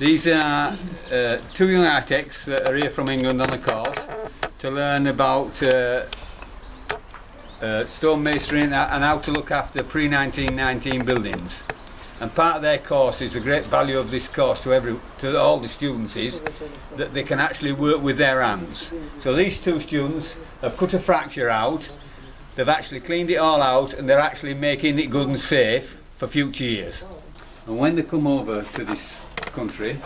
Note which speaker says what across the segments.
Speaker 1: These are two young architects that are here from England on the course to learn about stonemasonry and how to look after pre-1919 buildings. And part of their course is the great value of this course to all the students is that they can actually work with their hands. So these two students have cut a fracture out, they've actually cleaned it all out, and they're actually making it good and safe for future years. And when they come over to this country,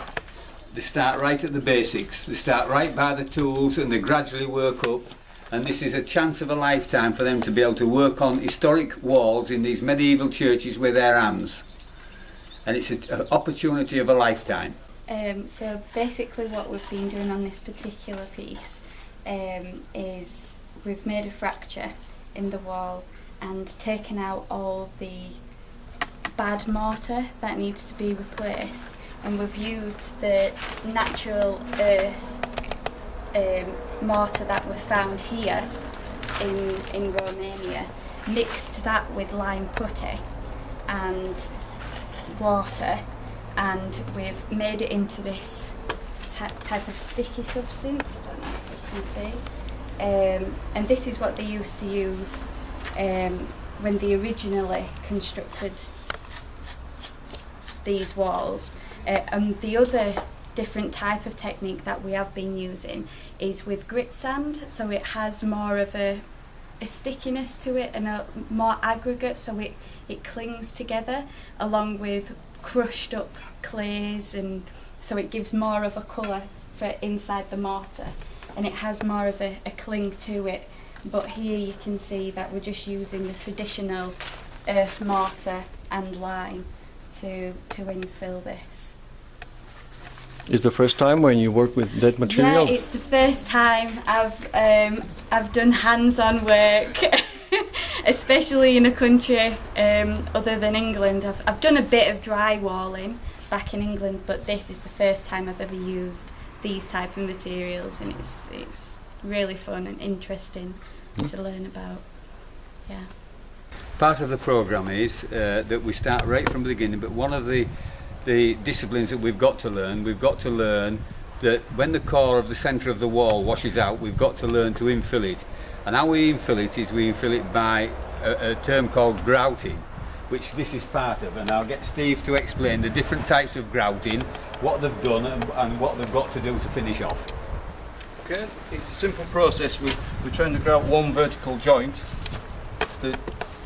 Speaker 1: they start right at the basics. They start right by the tools and they gradually work up, and this is a chance of a lifetime for them to be able to work on historic walls in these medieval churches with their hands. And it's an opportunity of a lifetime.
Speaker 2: So basically what we've been doing on this particular piece is we've made a fracture in the wall and taken out all the bad mortar that needs to be replaced, and we've used the natural earth mortar that we found here in Romania, mixed that with lime putty and water, and we've made it into this type of sticky substance. I don't know if you can see. And this is what they used to use when they originally constructed these walls. And the other different type of technique that we have been using is with grit sand, so it has more of a stickiness to it and a more aggregate, so it clings together, along with crushed up clays, and so it gives more of a colour for inside the mortar, and it has more of a cling to it. But here you can see that we're just using the traditional earth mortar and lime to infill this.
Speaker 3: Is the first time when you work with that material?
Speaker 2: Yeah, it's the first time I've done hands-on work, especially in a country other than England. I've done a bit of drywalling back in England, but this is the first time I've ever used these type of materials, and it's really fun and interesting to learn about. Yeah.
Speaker 1: Part of the programme is that we start right from the beginning, but one of the disciplines that we've got to learn that when the core of the centre of the wall washes out, we've got to learn to infill it. And how we infill it is we infill it by a term called grouting, which this is part of, and I'll get Steve to explain the different types of grouting, what they've done and what they've got to do to finish off.
Speaker 4: Okay, it's a simple process. We're trying to grout one vertical joint.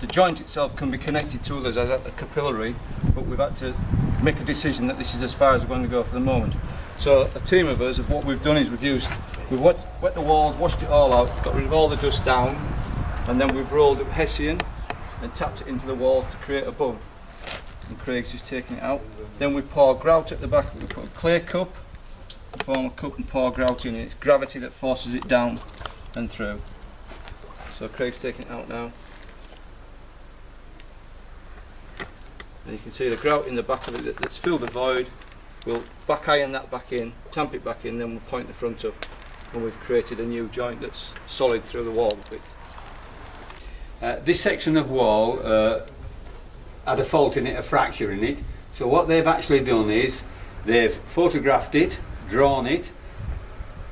Speaker 4: The joint itself can be connected to others as a capillary, but we've had to make a decision that this is as far as we're going to go for the moment. So a team of us, what we've done is we've wet the walls, washed it all out, got rid of all the dust down, and then we've rolled up Hessian and tapped it into the wall to create a bung. And Craig's just taking it out. Then we pour grout at the back. We put a clay cup, form a cup, and pour grout in, and it's gravity that forces it down and through. So Craig's taking it out now. And you can see the grout in the back of it that's filled the void. We'll back iron that back in, tamp it back in, then we'll point the front up, and we've created a new joint that's solid through the wall width.
Speaker 1: This section of wall had a fault in it, a fracture in it. So what they've actually done is they've photographed it, drawn it,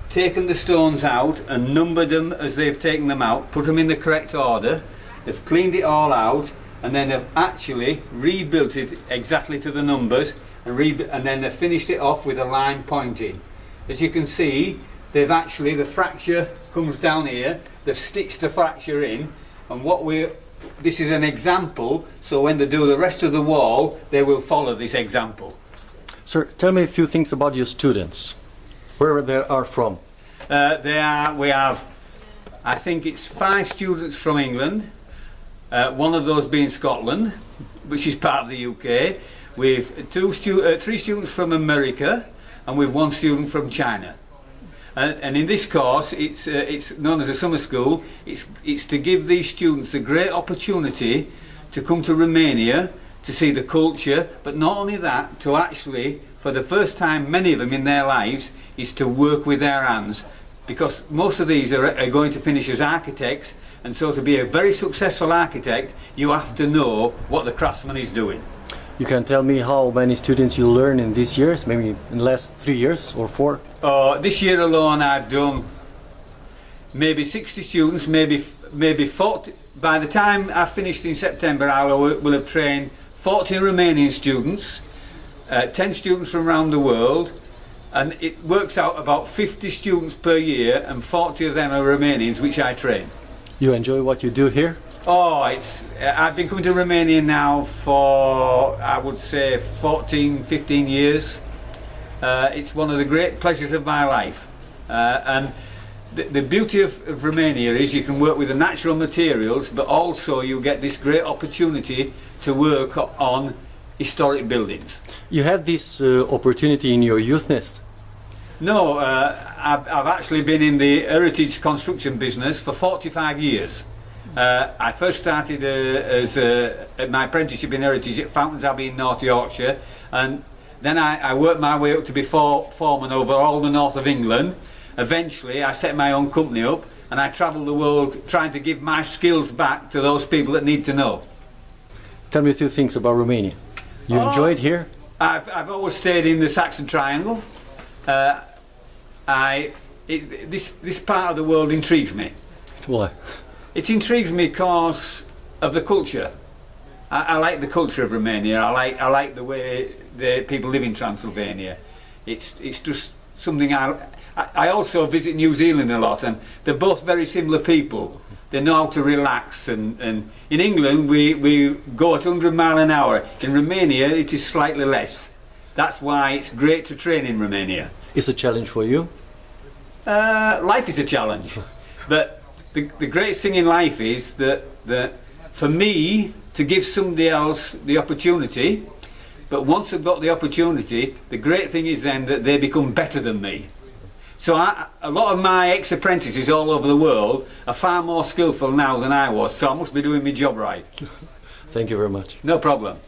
Speaker 1: taken the stones out and numbered them as they've taken them out, put them in the correct order. They've cleaned it all out, and then they've actually rebuilt it exactly to the numbers, and then they've finished it off with a line pointing. As you can see, the fracture comes down here, they've stitched the fracture in, and this is an example, so when they do the rest of the wall, they will follow this example.
Speaker 3: Sir, tell me a few things about your students, where they are from.
Speaker 1: We have, I think it's 5 students from England, one of those being Scotland, which is part of the UK. We've 3 students from America, and we've 1 student from China. And in this course, it's known as a summer school. It's to give these students a great opportunity to come to Romania, to see the culture, but not only that, to actually, for the first time, many of them in their lives, is to work with their hands, because most of these are going to finish as architects, and so to be a very successful architect, you have to know what the craftsman is doing.
Speaker 3: You can tell me how many students you learn in these years, maybe in the last 3 years or 4?
Speaker 1: This year alone I've done maybe 60 students, maybe 40. By the time I finished in September, I will have trained 40 Romanian students, 10 students from around the world, and it works out about 50 students per year, and 40 of them are Romanians, which I train.
Speaker 3: You enjoy what you do here?
Speaker 1: Oh, I've been coming to Romania now for, I would say, 14, 15 years. It's one of the great pleasures of my life. And the beauty of Romania is you can work with the natural materials, but also you get this great opportunity to work on historic buildings.
Speaker 3: You had this opportunity in your youthness?
Speaker 1: No, I've actually been in the heritage construction business for 45 years. I first started at my apprenticeship in heritage at Fountains Abbey in North Yorkshire, and then I worked my way up to be foreman over all the north of England. Eventually I set my own company up, and I travelled the world trying to give my skills back to those people that need to know.
Speaker 3: Tell me a few things about Romania. You enjoy it here?
Speaker 1: I've always stayed in the Saxon Triangle. This part of the world intrigues me.
Speaker 3: Why?
Speaker 1: It intrigues me because of the culture. I like the culture of Romania. I like the way the people live in Transylvania. It's just something I also visit New Zealand a lot, and they're both very similar people. They know how to relax, and in England we go at 100 miles an hour. In Romania it is slightly less. That's why it's great to train in Romania.
Speaker 3: It's a challenge for you?
Speaker 1: Life is a challenge, but the great thing in life is that for me to give somebody else the opportunity, but once they've got the opportunity, the great thing is then that they become better than me. So a lot of my ex-apprentices all over the world are far more skillful now than I was, so I must be doing my job right.
Speaker 3: Thank you very much.
Speaker 1: No problem.